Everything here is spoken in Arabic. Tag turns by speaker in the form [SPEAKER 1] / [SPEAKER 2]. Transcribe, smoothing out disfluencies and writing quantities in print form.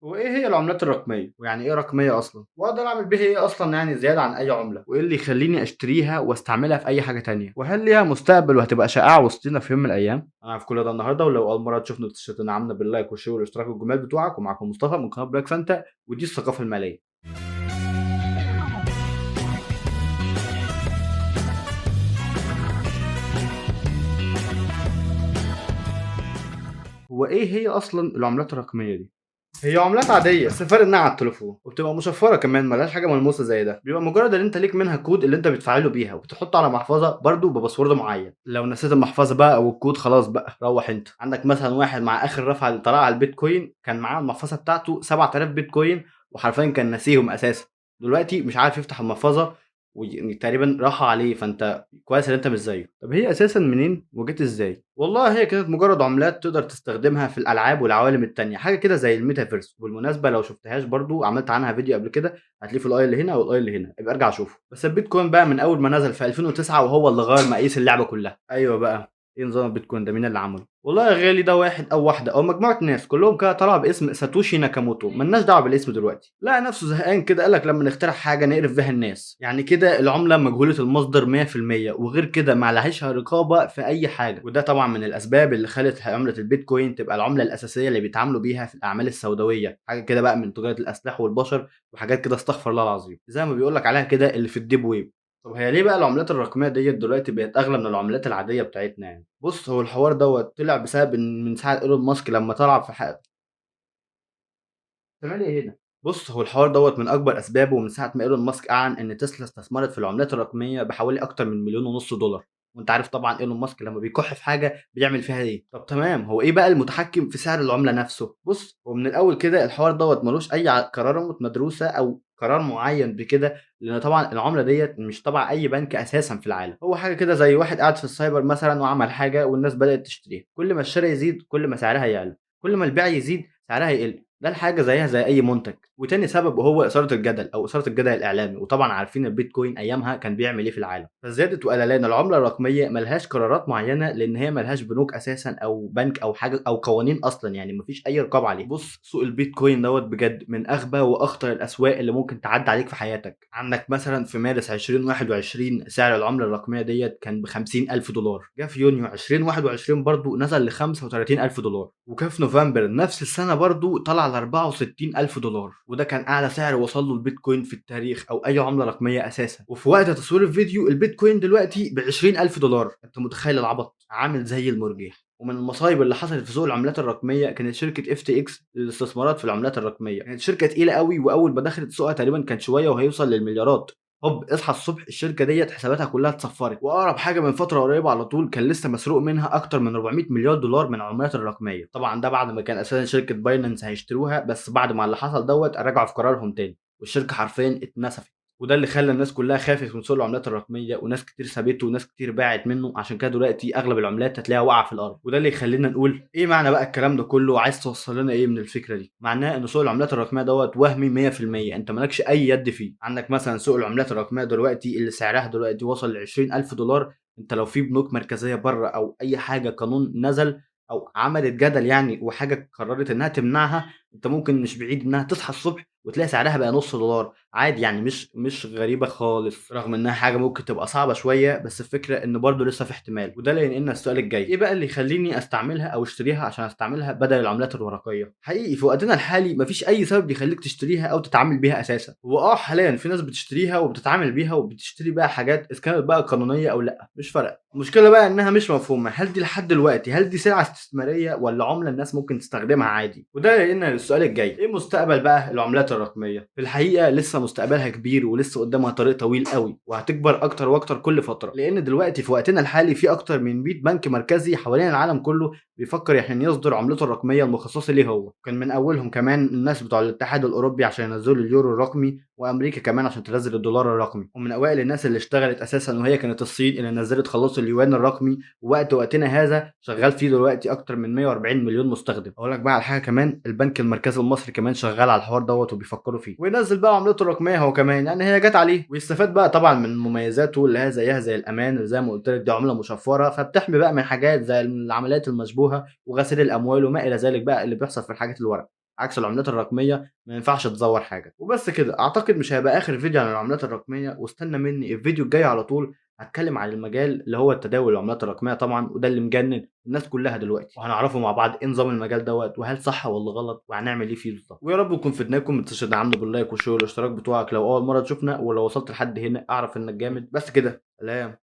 [SPEAKER 1] وإيه هي العملات الرقمية؟ ويعني إيه رقمية أصلًا؟ وأقدر أعمل بيها إيه أصلًا يعني زيادة عن أي عملة؟ وإيه اللي يخلّيني أشتريها واستعملها في أي حاجة تانية؟ وهل ليها مستقبل وهتبقى شائعة وسطينا في يوم من الأيام؟ أنا في كل ده النهارده، ولو أول مرة تشوفني تدعمنا باللايك والشير والاشتراك والجمال بتوعك، ومعاكم مصطفى من قناة بلاك سانتا، ودي الثقافة المالية. هو إيه هي أصلًا العملات الرقمية دي؟ هي عملات عادية بس الفرق إنها على التليفون، وبتبقى مشفرة كمان ما لهاش حاجة ملموسة زي ده، بيبقى مجرد إن أنت ليك منها كود اللي أنت بتفعله بيها وبتحطه على محفظة برضه بباسورد معين، لو نسيت المحفظة بقى أو الكود خلاص بقى روح أنت. عندك مثلا واحد مع آخر رفعة اللي طلع على البيتكوين كان معاه المحفظة بتاعته 7000 بيتكوين، وحرفيا كان ناسيهم أساسا، دلوقتي مش عارف يفتح المحفظة وتقريبا راحوا عليه، فأنت كويس إن أنت مش زيه. طب هي أساسا منين وجت إزاي؟ والله هي كانت مجرد عملات تقدر تستخدمها في الألعاب والعوالم التانية، حاجة كده زي الميتافيرس، وبالمناسبة لو شفتهاش برضو عملت عنها فيديو قبل كده، هتلاقيه في الآي اللي هنا والآي اللي هنا، يبقى ارجع شوفه. بس البيتكوين بقى من أول ما نزل في 2009 وهو اللي غير مقاييس اللعبة كلها. أيوه بقى، إيه نظام البيتكوين ده؟ مين اللي عمله؟ والله يا غالي ده واحد أو واحدة أو مجموعة ناس كلهم كده طلعوا باسم ساتوشي ناكاموتو، ملناش دعوة بالاسم دلوقتي، لقى نفسه زهقان كده قالك لما نخترع حاجة نقرف بيها الناس، يعني كده العملة مجهولة المصدر 100%، وغير كده ما عليهاش رقابة في أي حاجة، وده طبعا من الأسباب اللي خلت عملة البيتكوين تبقى العملة الأساسية اللي بيتعاملوا بيها في الأعمال السوداوية، حاجة كده بقى من تجارة الأسلحة والبشر وحاجات كده استغفر الله العظيم، زي ما بيقولك عليها كده اللي في الديب ويب. طب هي ليه بقى العملات الرقمية ديّة دلوقتي بقت أغلى من العملات العادية بتاعتنا يعني؟ بُص، هو الحوار دوّة طلع بسبب إن من ساعة إيلون ماسك لمّا طلع في بتعملي إيه هنا؟ بُص، هو الحوار دوّة من أكبر أسبابه من ساعة ما إيلون ماسك أعلن إن تسلا استثمرت في العملات الرقمية بحوالي أكتر من مليون ونص دولار، وأنت عارف طبعًا إيلون ماسك لمّا بيكح في حاجة بيعمل فيها إيه. طب تمام، هو إيه بقى المتحكم في سعر العملة نفسه؟ بُص، هو من الأول كده الحوار دوّة ما لوش أي قرارات مدروسة أو قرار معين بكده، لأن طبعًا العملة ديّة مش تبع أي بنك أساسًا في العالم، هو حاجة كده زي واحد قاعد في السايبر مثلًا وعمل حاجة والناس بدأت تشتريها، كل ما الشرا يزيد كل ما سعرها يعلى، كل ما البيع يزيد سعرها يقل. ده الحاجة زيها زي أي منتج، وتاني سبب وهو إثارة الجدل أو إثارة الجدل الإعلامي، وطبعًا عارفين البيتكوين أيامها كان بيعمل إيه في العالم، فزيادة وقللان العملة الرقمية ما لهاش قرارات معينة لأن هي ما لهاش بنوك أساسًا أو بنك أو حاجة أو قوانين أصلًا، يعني ما فيش أي رقابة عليه. بُص، سوق البيتكوين دوّة بجد من أغبى وأخطر الأسواق اللي ممكن تعدّي عليك في حياتك، عندك مثلًا في مارس 2021 سعر العملة الرقمية ديّة كان ب50.000 دولار، جه في يونيو 2021 برضه نزل ل35.000 دولار، وجه في نوفمبر نفس السنة برضه طلع ل64.000 دولار، وده كان أعلى سعر وصل له البيتكوين في التاريخ أو أي عملة رقمية أساسًا، وفي وقت تصوير الفيديو البيتكوين دلوقتي ب20.000 دولار، أنت متخيل العبط؟ عامل زي المرجيح. ومن المصايب اللي حصلت في سوق العملات الرقمية كانت شركة FTX للاستثمارات في العملات الرقمية، كانت شركة تقيلة أوي وأول ما دخلت سوقها تقريبًا كان شوية وهيوصل للمليارات، هوب اصحى الصبح الشركة ديّة حساباتها كلها اتصفرت، وأقرب حاجة من فترة قريبة على طول كان لسه مسروق منها أكتر من 400 مليار دولار من العملات الرقمية، طبعًا ده بعد ما كان أساسًا شركة باينانس هيشتروها، بس بعد ما اللي حصل دوّة رجعوا في قرارهم تاني، والشركة حرفيًا اتنسفت. وده اللي خلّى الناس كلّها خافت من سوق العملات الرقمية، وناس كتير سابته وناس كتير باعت منّه، عشان كده دلوقتي أغلب العملات هتلاقيها واقعة في الأرض، وده اللي يخلّينا نقول إيه معنى بقى الكلام ده كلّه وعايز توصّل لنا إيه من الفكرة دي؟ معناه إن سوق العملات الرقمية دوّة وهمي 100%، أنت ما لكش أي يد فيه، عندك مثلًا سوق العملات الرقمية دلوقتي اللي سعرها دلوقتي وصل ل20.000 دولار، أنت لو في بنوك مركزية برّه أو أي حاجة قانون نزل أو عملت جدل يعني وحاجة قررت إنها تمنعها، أنت ممكن مش بعيد إنها تصحى الصبح وتلاقي سعرها بقى نُص دولار. عادي يعني مش غريبة خالص، رغم إنها حاجة ممكن تبقى صعبة شوية، بس الفكرة إن برضه لسه في احتمال، وده اللي ينقلنا للسؤال الجاي، إيه بقى اللي يخلّيني أستعملها أو أشتريها عشان أستعملها بدل العملات الورقية؟ حقيقي في وقتنا الحالي ما فيش أي سبب يخلّيك تشتريها أو تتعامل بيها أساسًا، هو حاليًا في ناس بتشتريها وبتتعامل بيها وبتشتري بقى حاجات إذا كانت بقى قانونية أو لأ، مش فارقة، المشكلة بقى إنها مش مفهومة، هل دي لحد دلوقتي هل دي سلعة استثمارية والّا عملة الناس ممكن تستخدمها عادي؟ وده ينقلنا للسؤال الجاي، إيه مستقبل بقى العملات الرقمية؟ في الحقيقة لسه مستقبلها كبير ولسه قدامها طريق طويل أوي، وهتكبر أكتر وأكتر كل فترة، لأن دلوقتي في وقتنا الحالي في أكتر من 100 بنك مركزي حوالين العالم كله بيفكر يعني يصدر عملته الرقمية المخصصة ليه هو، كان من أولهم كمان الناس بتوع الاتحاد الأوروبي عشان ينزلوا اليورو الرقمي، وأمريكا كمان عشان تنزل الدولار الرقمي، ومن أوائل الناس اللي اشتغلت أساسًا وهي كانت الصين اللي نزلت خلاص اليوان الرقمي، ووقتنا هذا شغال فيه دلوقتي أكتر من 140 مليون مستخدم. أقول لك بقى على حاجة كمان، البنك المركزي المصري كمان شغال على الحوار دوّة وبيفكروا فيه، وينزل بقى عملته الرقمية هو كمان، لأن هي جات عليه، ويستفاد بقى طبعًا من مميزاته اللي هي زيها زي الأمان، اللي زي ما قلت لك دي عملة مشفرة، فبتحمي بقى من حاجات زي العمليات المشبوهة وغسيل الأموال وما إلى ذلك بقى اللي بيحصل في الحاجات الورق. عكس العملات الرقمية ما ينفعش تزوّر حاجة. وبس كده، أعتقد مش هيبقى آخر فيديو عن العملات الرقمية، واستنى مني الفيديو الجاي على طول هاتكلم عن المجال اللي هو التداول العملات الرقمية طبعًا، وده اللي مجنن الناس كلها دلوقتي، وهنعرفه مع بعض إيه نظام المجال دوّة، وهل صح والّا غلط، وهنعمل إيه فيه بالضبط. ويا رب نكون فدناكم، ما تنساش تدعمنا باللايك والشير والاشتراك بتوعك لو أول مرة تشوفنا، ولو وصلت لحد هنا أعرف إنك جامد. بس كده، سلام.